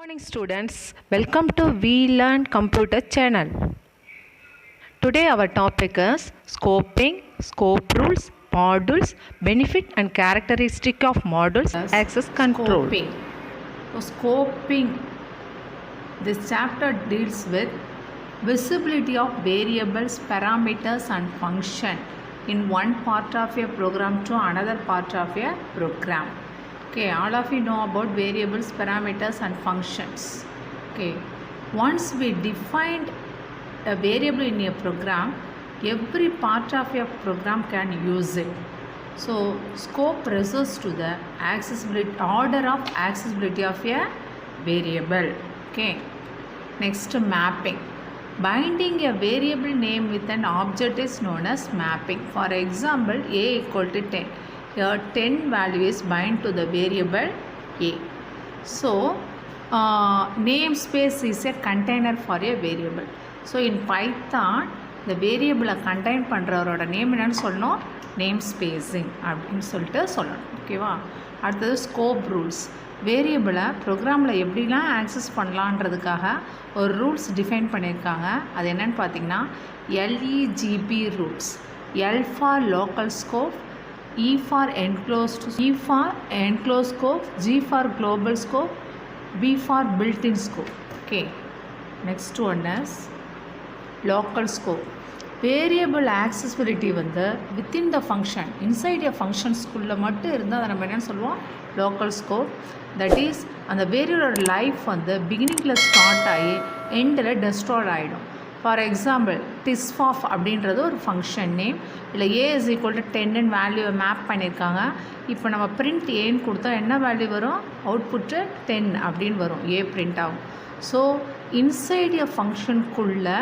Morning students, welcome to We Learn Computer channel. Today our topic is scoping, scope rules, modules, benefit and characteristic of modules, access control. Scoping. So scoping, this chapter deals with visibility of variables, parameters and function in one part of a program to another part of a program. Okay, all of you know about variables, parameters and functions. Okay, once we defined a variable in a program, every part of a program can use it. So scope refers to the accessibility, order of accessibility of a variable. Okay, next mapping. Binding a variable name with an object is known as mapping. For example, a equal to 10. Here 10 value is bind to the variable a. So namespace is a container for a variable. So in Python, the variable contain பண்றவரோட name என்னன்னு சொல்லணும், name spacing அப்படின்னு சொல்லிட்டு சொல்லணும். ஓகேவா? அடுத்தது scope rules. வேரியபிளை ப்ரோக்ராமில் எப்படிலாம் ஆக்சஸ் பண்ணலான்றதுக்காக ஒரு ரூல்ஸ் டிஃபைன் பண்ணியிருக்காங்க. அது என்னன்னு பார்த்தீங்கன்னா LEGP rules. L for local scope, E for enclosed scope, G for global scope, B for built-in scope. Okay. Next one is local scope. Variable accessibility வந்து within the function, inside a function குள்ள மட்டும் இருந்தால் அதை நம்ம என்னன்னு சொல்லுவோம், local scope. That is, அந்த வேரியபிளோட life வந்து பிகினிங்கில் ஸ்டார்ட் ஆகி எண்டில் டெஸ்ட்ராய்ட் ஆகிடும். ஃபார் எக்ஸாம்பிள் tisfaf அப்படின்றது ஒரு ஃபங்க்ஷன் நேம். இல்லை a is equal to 10 வேல்யூவை மேப் பண்ணியிருக்காங்க. இப்போ நம்ம பிரிண்ட் ஏன்னு கொடுத்தா என்ன வேல்யூ வரும், அவுட்புட்டு 10 அப்படின்னு வரும், ஏ பிரிண்ட் ஆகும். ஸோ இன்சைட் எ ஃபங்க்ஷனுக்குள்ளே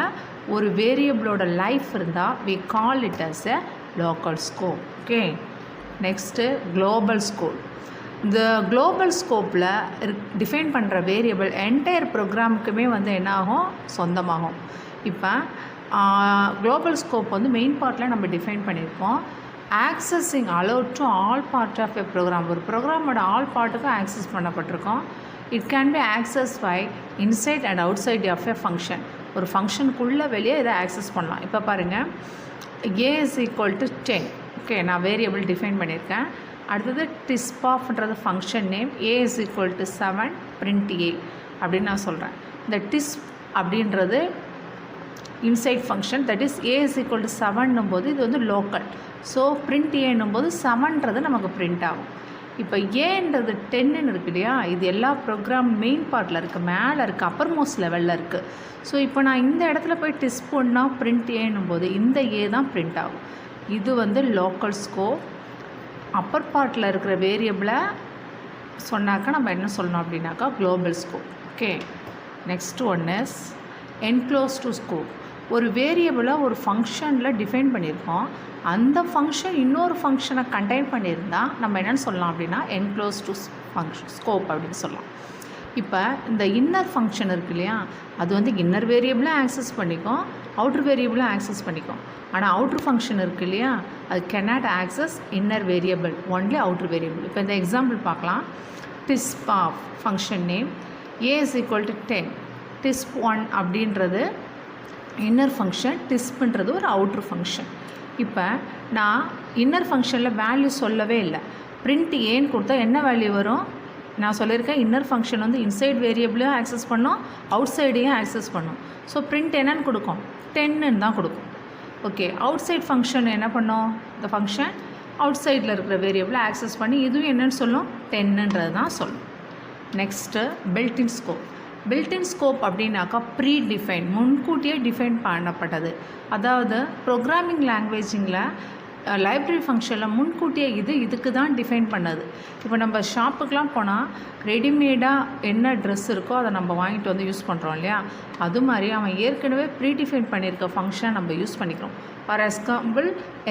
ஒரு வேரியபிளோட லைஃப் இருந்தால் we call it as a local scope. Okay, next global scope. இந்த குளோபல் ஸ்கோப்பில் டிஃபைன் பண்ணுற வேரியபிள் என்டையர் ப்ரோக்ராமுக்குமே வந்து என்ன ஆகும், சொந்தமாகும். இப்போ குளோபல் ஸ்கோப் வந்து மெயின் பார்ட்டில் நம்ம டிஃபைன் பண்ணியிருக்கோம். Accessing allowed to all part of a program. ஒரு ப்ரோக்ராமோட ஆல் பார்ட்டுக்கும் ஆக்சஸ் பண்ணப்பட்டிருக்கோம். It can be access by inside and outside of a function. ஒரு ஃபங்க்ஷனுக்குள்ளே வெளியே இதை ஆக்சஸ் பண்ணலாம். இப்போ பாருங்கள், a is equal to 10. Okay, நான் வேரியபிள் டிஃபைன் பண்ணியிருக்கேன். அடுத்தது tisfafன்றது function name. a is equal to 7 print a அப்படின்னு நான் சொல்கிறேன். இந்த tisp அப்படின்றது inside function. That is a is equal to 7 போது இது வந்து லோக்கல். ஸோ print a போது 7ன்றது நமக்கு பிரிண்ட் ஆகும். இப்போ ஏன்றது 10 இருக்கு இல்லையா, இது எல்லா ப்ரோக்ராம் மெயின் பார்ட்டில் இருக்குது, மேலே இருக்குது, அப்பர் மோஸ்ட் லெவலில் இருக்குது. ஸோ இப்போ நான் இந்த இடத்துல போய் டிஸ்ப் பண்ணால் print a போது இந்த a தான் பிரிண்ட் ஆகும். இது வந்து லோக்கல் ஸ்கோப். அப்பர் பார்ட்டில் இருக்கிற வேரியபிளை சொன்னாக்கா நம்ம என்ன சொல்லணும் அப்படின்னாக்கா global scope. Okay, next one is enclosed scope. ஒரு வேரியபிளை ஒரு ஃபங்க்ஷனில் டிஃபைன் பண்ணியிருக்கோம், அந்த ஃபங்க்ஷன் இன்னொரு ஃபங்க்ஷனை கண்டெயின் பண்ணியிருந்தால் நம்ம என்னென்னு சொல்லலாம் அப்படின்னா என்க்ளோஸ்டு ஃபங்க்ஷன் ஸ்கோப் அப்படின்னு சொல்லலாம். இப்போ இந்த இன்னர் ஃபங்க்ஷன் இருக்குது இல்லையா, அது வந்து இன்னர் வேரியபிளும் ஆக்சஸ் பண்ணிக்கும், அவுட்ரு வேரியபிளும் ஆக்சஸ் பண்ணிக்கும். ஆனால் அவுட்ரு ஃபங்க்ஷன் இருக்குது இல்லையா, அது cannot access inner variable, only outer variable. இப்போ இந்த எக்ஸாம்பிள் பார்க்கலாம். tisfaf function name, a is equal to 10. tisp1 அப்படின்றது இன்னர் ஃபங்க்ஷன், tisp-ன்றது ஒரு அவுட்ரு ஃபங்க்ஷன். இப்போ நான் இன்னர் ஃபங்க்ஷனில் வேல்யூ சொல்லவே இல்லை, பிரிண்ட் ஏன்னு கொடுத்தா என்ன வேல்யூ வரும், நான் சொல்லியிருக்கேன் இன்னர் ஃபங்க்ஷன் வந்து இன்சைட் வேரியபிளையும் ஆக்சஸ் பண்ணோம், அவுட் சைடையும் ஆக்சஸ் பண்ணோம். ஸோ பிரிண்ட் என்னன்னு கொடுக்கும், 10 தான் கொடுக்கும். ஓகே, அவுட் சைட் ஃபங்க்ஷன் என்ன பண்ணோம், இந்த ஃபங்க்ஷன் அவுட் சைடில் இருக்கிற வேரியபிளை ஆக்சஸ் பண்ணி இதுவும் என்னென்னு சொல்லும், 10ன்றது தான் சொல்லும். Next built-in scope. Built-in scope அப்படின்னாக்கா ப்ரீ டிஃபைன், முன்கூட்டியே டிஃபைன் பண்ணப்பட்டது. அதாவது ப்ரோக்ராமிங் லாங்குவேஜிங்கில் லைப்ரரி ஃபங்க்ஷனில் முன்கூட்டியே இதுக்கு தான் டிஃபைன் பண்ணது. இப்போ நம்ம ஷாப்புக்கெலாம் போனால் ரெடிமேடாக என்ன ட்ரெஸ் இருக்கோ அதை நம்ம வாங்கிட்டு வந்து யூஸ் பண்ணுறோம் இல்லையா, அது மாதிரி அவன் ஏற்கனவே ப்ரீ டிஃபைன் பண்ணியிருக்க ஃபங்க்ஷனை நம்ம யூஸ் பண்ணிக்கிறோம். For example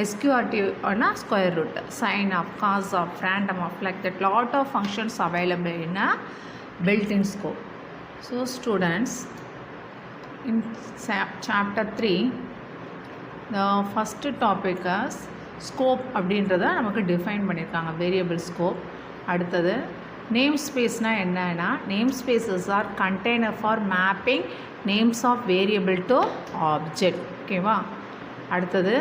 SQRT square root, sine of, cos of, random of, like that lot of functions available in a built-in scope. So students, in chapter 3, the first topic is scope அப்படின்றத நமக்கு define பண்ணியிருக்காங்க, variable scope. அடுத்தது name ஸ்பேஸ்னால் என்னன்னா name spaces are container for mapping names of variable to object. ஓகேவா? அடுத்தது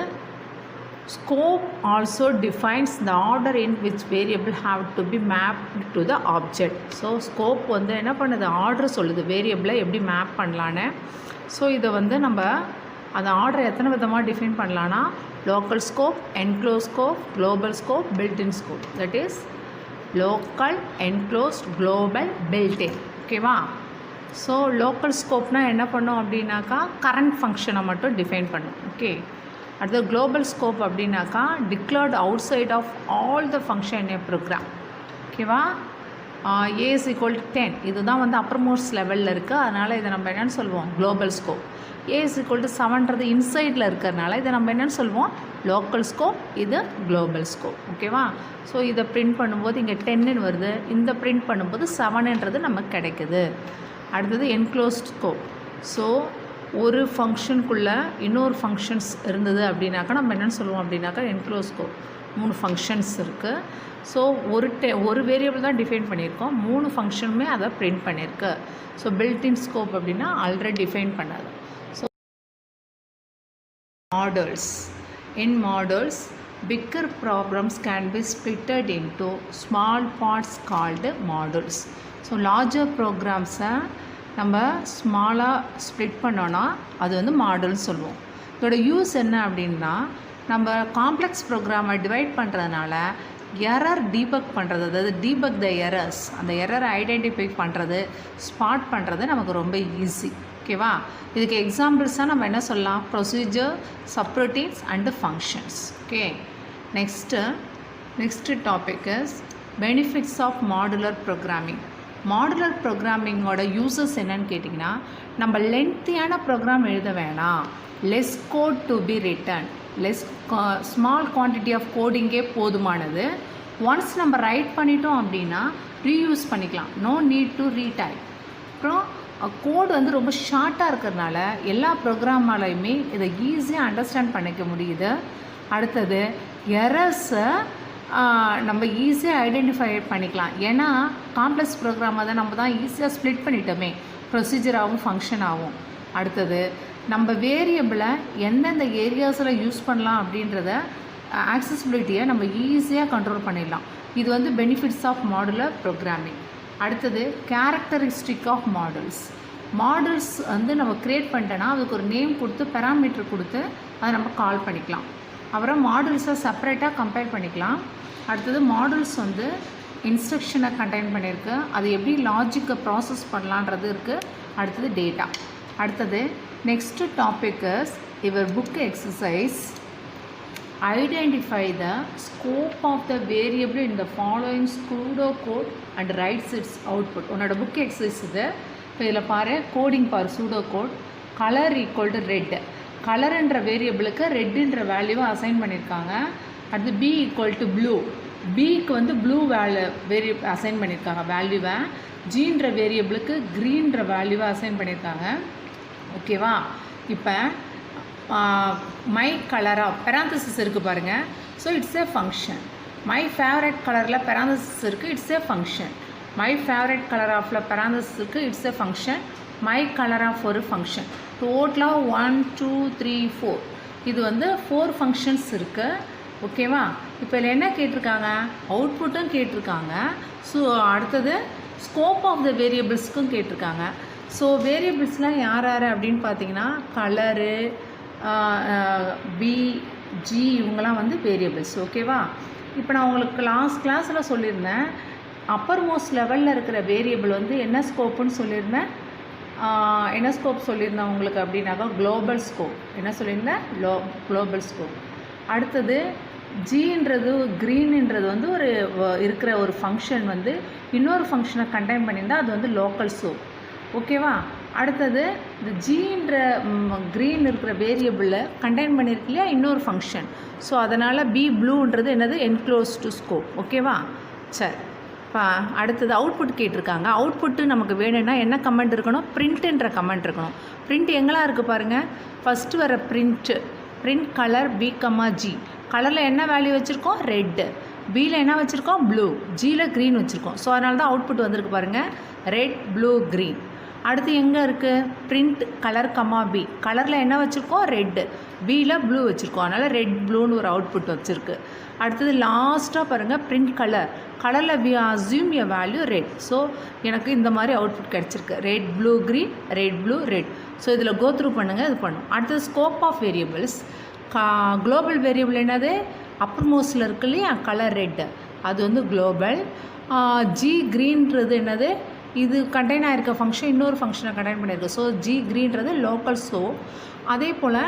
scope also defines the order in which variable have to be mapped to the object. So scope வந்து என்ன பண்ணுது, order சொல்லுது வேரியபிளை எப்படி மேப் பண்ணலான்னு. ஸோ இதை வந்து நம்ம அந்த ஆர்டர் எத்தனை விதமாக டிஃபைன் பண்ணலான்னா local scope, enclose scope, global scope, built-in scope. That is local, enclosed, global, built-in. ஓகேவா? ஸோ லோக்கல் ஸ்கோப்னால் என்ன பண்ணோம் அப்படின்னாக்கா கரண்ட் ஃபங்க்ஷனை மட்டும் டிஃபைன் பண்ணும். ஓகே. அடுத்து குளோபல் ஸ்கோப் அப்படின்னாக்கா declared outside of all the function in a program. ஓகேவா? ஏ இஸ் ஈக்குவல் டு 10 இதுதான் வந்து அப்பர் மோஸ்ட் லெவலில் இருக்குது. அதனால் இதை நம்ம என்னென்னு சொல்லுவோம், global scope. A is equal to 7ன்றது இன்சைடில் இருக்கிறதுனால இதை நம்ம என்னென்னு சொல்லுவோம், லோக்கல் ஸ்கோப். இது குளோபல் ஸ்கோப். ஓகேவா? ஸோ இதை பிரிண்ட் பண்ணும்போது இங்கே 10ன்னு வருது, இந்த பிரிண்ட் பண்ணும்போது 7ன்றது நமக்கு கிடைக்குது. அடுத்தது என்க்ளோஸ்ட் ஸ்கோப். ஸோ ஒரு ஃபங்க்ஷனுக்குள்ளே இன்னொரு ஃபங்க்ஷன்ஸ் இருந்தது அப்படின்னாக்கா நம்ம என்னென்னு சொல்லுவோம் அப்படின்னாக்கா என்க்ளோஸ் ஸ்கோப். 3 ஃபங்க்ஷன்ஸ் இருக்குது. ஸோ ஒரு வேரியபிள் தான் டிஃபைன் பண்ணியிருக்கோம், 3 ஃபங்க்ஷனுமே அதை பிரிண்ட் பண்ணியிருக்கு. ஸோ பில்ட்இன் ஸ்கோப் அப்படின்னா ஆல்ரெடி டிஃபைன் பண்ணாது. So models. In models bigger programs can be splitted into small parts called modules. So larger ப்ரோக்ராம்ஸை நம்ம ஸ்மாலாக ஸ்ப்ளிட் பண்ணோன்னா அது வந்து மாடல்னு சொல்லுவோம். இதோட யூஸ் என்ன அப்படின்னா நம்ம காம்ப்ளெக்ஸ் ப்ரோக்ராமை டிவைட் பண்ணுறதுனால எரர் டீபக் பண்ணுறது, அதாவது டீபக் த எரர்ஸ், அந்த எரரை ஐடென்டிஃபை பண்ணுறது, ஸ்பாட் பண்ணுறது நமக்கு ரொம்ப ஈஸி. ஓகேவா? இதுக்கு எக்ஸாம்பிள்ஸாக நம்ம என்ன சொல்லலாம், procedure, subroutines and functions. Okay. Next topic is benefits of modular programming. Modular ப்ரோக்ராமிங்கோட யூசஸ் என்னன்னு கேட்டிங்கன்னா நம்ம லென்த்தியான ப்ரோக்ராம் எழுத வேணாம், less code to be written, small quantity of கோடிங்கே போதுமானது. ஒன்ஸ் நம்ம ரைட் பண்ணிட்டோம் அப்படின்னா ரீயூஸ் பண்ணிக்கலாம், நோ நீட் டு ரீடைப். அப்புறம் கோடு வந்து ரொம்ப ஷார்ட்டாக இருக்கிறதுனால எல்லா ப்ரோக்ராமாலையுமே இதை ஈஸியாக அண்டர்ஸ்டாண்ட் பண்ணிக்க முடியுது. அடுத்தது எரர்ஸை நம்ம ஈஸியாக ஐடென்டிஃபை பண்ணிக்கலாம், ஏன்னா காம்ப்ளெக்ஸ் ப்ரோக்ராமாக தான் நம்ம தான் ஈஸியாக ஸ்ப்ளிட் பண்ணிட்டோமே, ப்ரொசீஜராகவும் ஃபங்க்ஷனாகவும். அடுத்தது நம்ம வேரியபிளை எந்தெந்த ஏரியாஸில் யூஸ் பண்ணலாம் அப்படின்றத ஆக்சசிபிலிட்டியை நம்ம ஈஸியாக கண்ட்ரோல் பண்ணிடலாம். இது வந்து பெனிஃபிட்ஸ் ஆஃப் மாடுலர் ப்ரோக்ராமிங். அடுத்தது கேரக்டரிஸ்டிக் ஆஃப் மாடல்ஸ். மாடல்ஸ் வந்து நம்ம க்ரியேட் பண்ணிட்டோன்னா அதுக்கு ஒரு நேம் கொடுத்து பெராமீட்டர் கொடுத்து அதை நம்ம கால் பண்ணிக்கலாம். அப்புறம் மாடல்ஸை செப்பரேட்டாக கம்பைல் பண்ணிக்கலாம். அடுத்தது மாடல்ஸ் வந்து இன்ஸ்ட்ரக்ஷனை கண்டெயின் பண்ணியிருக்கு, அது எப்படி லாஜிக்கை ப்ராசஸ் பண்ணலான்றது இருக்குது. அடுத்தது டேட்டா. அடுத்தது next topic is your book exercise. Identify the scope of the variable in the following pseudo code and writes its output. உன்னோட புக் எக்ஸசைஸ் இது. இப்போ இதில் பாரு, கோடிங் பாரு, pseudo code. Colour equal to red, கலருன்ற வேரியபிளுக்கு ரெட்டுன்ற வேல்யூவை அசைன் பண்ணியிருக்காங்க. அடுத்து பி ஈக்குவல் டு ப்ளூ, பிக்கு வந்து ப்ளூ அசைன் பண்ணியிருக்காங்க வேல்யூவை. ஜீன்ற வேரியபிளுக்கு க்ரீன்ற வேல்யூவை அசைன் பண்ணியிருக்காங்க. ஓகேவா? இப்போ மை கலராக பெராந்தசிஸ் இருக்குது பாருங்கள். So it's a function. My favourite கலரில் பெராந்தசிஸ் இருக்குது, it's a function. My favourite colour ஆஃபில் பெராந்தசிஸ் இருக்குது, it's a function. My colour of ஒரு ஃபங்க்ஷன். டோட்டலாக 1 2 3 4 இது வந்து 4 ஃபங்க்ஷன்ஸ் இருக்குது. ஓகேவா? இப்போ இதில் என்ன கேட்டிருக்காங்க, அவுட்புட்டும் கேட்டிருக்காங்க. ஸோ அடுத்தது ஸ்கோப் ஆஃப் த வேரியபிள்ஸ்க்கும் கேட்டிருக்காங்க. ஸோ வேரியபிள்ஸ்லாம் யார் யார் அப்படின்னு பார்த்தீங்கன்னா கலரு, பி, ஜி இவங்கெல்லாம் வந்து வேரியபிள்ஸ். ஓகேவா? இப்போ நான் உங்களுக்கு கிளாஸில் சொல்லியிருந்தேன், அப்பர் மோஸ்ட் லெவலில் இருக்கிற வேரியபிள் வந்து என்ன ஸ்கோப்புன்னு சொல்லியிருந்தேன். என்ன ஸ்கோப் சொல்லியிருந்தேன் உங்களுக்கு அப்படின்னாக்கா குளோபல் ஸ்கோப். என்ன சொல்லியிருந்தேன், குளோபல் ஸ்கோப். அடுத்தது ஜின்றது க்ரீன்ன்றது வந்து ஒரு இருக்கிற ஒரு ஃபங்க்ஷன் வந்து இன்னொரு ஃபங்க்ஷனை கண்டெயின் பண்ணியிருந்தால் அது வந்து லோக்கல் ஸ்கோப். ஓகேவா? அடுத்தது இந்த ஜின்ற க்ரீன் இருக்கிற வேரியபிளில் கண்டெயின் பண்ணியிருக்கு இல்லையா இன்னொரு ஃபங்க்ஷன். ஸோ அதனால் பி ப்ளூன்றது என்னது, என்க்ளோஸ்டு ஸ்கோப். ஓகேவா? சரி. இப்போ அடுத்தது அவுட்புட் கேட்டிருக்காங்க. அவுட்புட்டு நமக்கு வேணும்னா என்ன கமெண்ட் இருக்கணும், பிரிண்ட்டுன்ற கமெண்ட் இருக்கணும். பிரிண்ட் எங்கெல்லாம் இருக்குது பாருங்கள். ஃபஸ்ட்டு வர பிரிண்ட் கலர் பி, ஜி. கலரில் என்ன வேல்யூ வச்சுருக்கோம், ரெட்டு. பியில் என்ன வச்சுருக்கோம், ப்ளூ. ஜியில் க்ரீன் வச்சுருக்கோம். ஸோ அதனால தான் அவுட்புட் வந்திருக்கு பாருங்கள், ரெட், ப்ளூ, க்ரீன். அடுத்து எங்கே இருக்குது, பிரிண்ட் கலர் கமா பி. கலரில் என்ன வச்சுருக்கோம், ரெட்டு. பியில் ப்ளூ வச்சுருக்கோம். அதனால் ரெட் ப்ளூன்னு ஒரு அவுட்புட் வச்சுருக்கு. அடுத்தது லாஸ்ட்டாக பாருங்கள், பிரிண்ட் கலர். கலரில் we assume a value red. So எனக்கு இந்த மாதிரி அவுட்புட் கிடச்சிருக்கு, red, blue, green, red, blue, red. So இதில் கோ த்ரூ பண்ணுங்கள், இது பண்ணும். அடுத்தது scope of variables. Global variable என்னது, அப்பர் மோஸ்டில் இருக்கு இல்லையா, கலர் ரெட்டு, அது வந்து குளோபல். ஜி க்ரீன்றது என்னது, இது கண்டெயின் ஆகிருக்க ஃபங்க்ஷன் இன்னொரு ஃபங்க்ஷனை கண்டெயின் பண்ணியிருக்கு. ஸோ ஜி க்ரீன்றது லோக்கல். ஸோ அதே போல்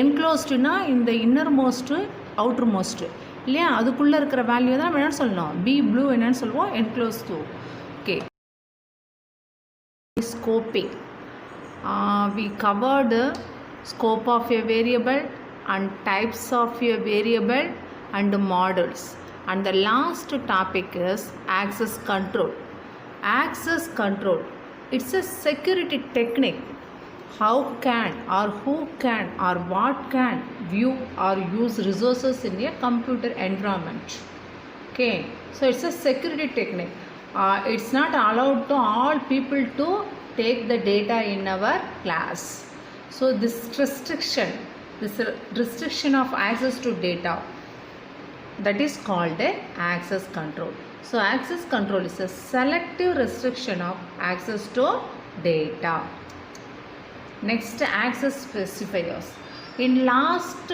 என்க்ளோஸ்டுனா இந்த இன்னர் மோஸ்ட்டு அவுட்ரு மோஸ்ட்டு இல்லையா, அதுக்குள்ளே இருக்கிற வேல்யூ தான் நம்ம என்னென்னு சொல்லணும், பி ப்ளூ என்னென்னு சொல்லுவோம், enclose two. Okay, scoping. We covered scope of a variable and types of a variable and models, and the last topic is access control. Access control, it's a security technique. How can or who can or what can view or use resources in a computer environment. Okay, so it's a security technique. It's not allowed to all people to take the data in our class. So this restriction of access to data, that is called a access control. So access control is a selective restriction of access to data. Next, access specifiers. In last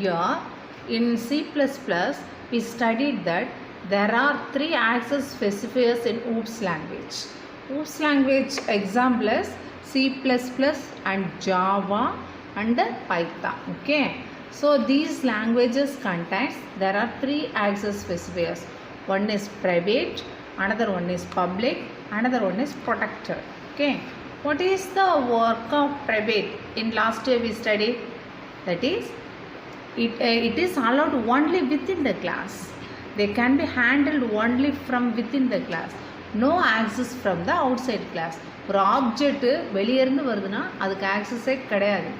year in C++, we studied that there are 3 access specifiers in OOPS language. OOPS language example is C++ and Java and Python. Okay, so these languages contains, there are 3 access specifiers. One is private, another one is public, another one is protected. Okay, what is the work of private? In last year we studied, that is it is allowed only within the class. They can be handled only from within the class. No access from the outside class. ஒரு object வெளியேருந்து வருதுன்னா அதுக்கு ஆக்சஸே கிடையாது.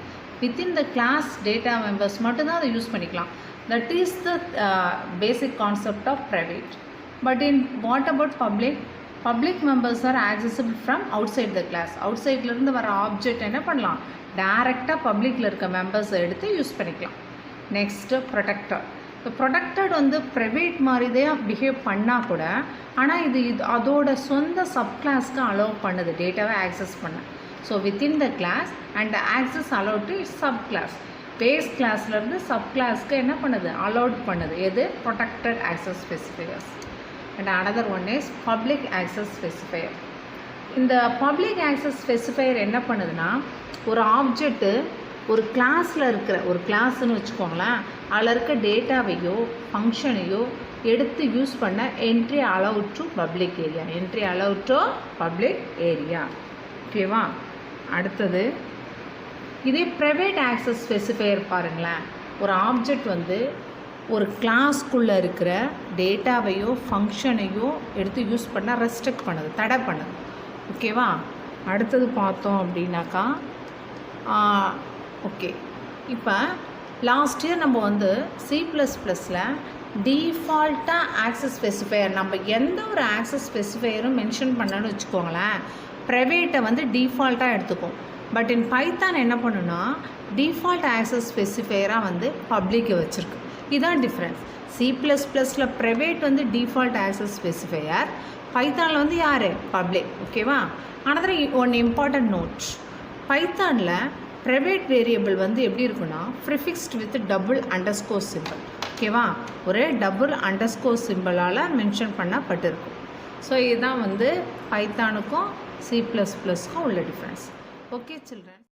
Within the class data members மட்டும்தான் அதை use பண்ணிக்கலாம். That is the basic concept of private. But in what about public? Public members are accessible from outside the class. அவுட் சைட்லேருந்து வர ஆப்ஜெக்ட் என்ன பண்ணலாம், டேரெக்டாக பப்ளிக்கில் இருக்க மெம்பர்ஸை எடுத்து யூஸ் பண்ணிக்கலாம். Next protected. இப்போ ப்ரொடெக்டட் வந்து ப்ரைவேட் மாதிரி தான் பிஹேவ் பண்ணால் கூட, ஆனால் இது அதோட சொந்த சப் கிளாஸ்க்கு அலோவ் பண்ணுது டேட்டாவை ஆக்சஸ் பண்ண. So within the class and access allow to sub class. Base கிளாஸ்லேருந்து சப் கிளாஸ்க்கு என்ன பண்ணுது, அலோட் பண்ணுது. எது, protected access specifiers. And another one is public access specifier. இந்த பப்ளிக் ஆக்சஸ் ஸ்பெசிஃபையர் என்ன பண்ணுதுன்னா, ஒரு ஆப்ஜெக்ட்டு ஒரு கிளாஸில் இருக்கிற ஒரு கிளாஸ்ன்னு வச்சுக்கோங்களேன், அதில் இருக்க டேட்டாவையோ ஃபங்க்ஷனையோ எடுத்து யூஸ் பண்ண entry allowed to public area. Entry allowed to public area. ஓகேவா? அடுத்தது இதே ப்ரைவேட் ஆக்சஸ் ஸ்பெசிஃபையர் பாருங்களேன். ஒரு ஆப்ஜெக்ட் வந்து ஒரு கிளாஸ்க்குள்ளே இருக்கிற டேட்டாவையோ ஃபங்க்ஷனையோ எடுத்து யூஸ் பண்ண ரெஸ்ட்ரிக்ட் பண்ணுது, தடை பண்ணுது. ஓகேவா? அடுத்தது பார்த்தோம் அப்படின்னாக்கா, ஓகே, இப்போ லாஸ்ட் இயர் நம்ம வந்து C++ல் டிஃபால்ட்டாக ஆக்சஸ் ஸ்பெசிஃபையர், நம்ம எந்த ஒரு ஆக்சஸ் ஸ்பெசிஃபையரும் மென்ஷன் பண்ணணும்னு வச்சுக்கோங்களேன், ப்ரைவேட்டை வந்து டிஃபால்ட்டாக எடுத்துக்கும். பட் இன் பைத்தான் என்ன பண்ணுன்னா, டிஃபால்ட் ஆக்சஸ் ஸ்பெசிஃபையராக வந்து பப்ளிக்கை வச்சுருக்கு. இதுதான் டிஃப்ரென்ஸ். C++ல் ப்ரைவேட் வந்து டிஃபால்ட் ஆக்சஸ் ஸ்பெசிஃபையர், பைத்தானில் வந்து யார், பப்ளிக். ஓகேவா? அனதர் ஒன் இம்பார்ட்டன்ட் நோட், பைத்தானில் ப்ரைவேட் வேரியபிள் வந்து எப்படி இருக்குன்னா, prefixed with double underscore simple. ஓகேவா? ஒரு டபுள் அண்டர்ஸ்கோர் சிம்பிளால் மென்ஷன் பண்ணப்பட்டிருக்கும். ஸோ இதுதான் வந்து பைத்தானுக்கும் C++க்கும் உள்ள டிஃப்ரென்ஸ். Okay children.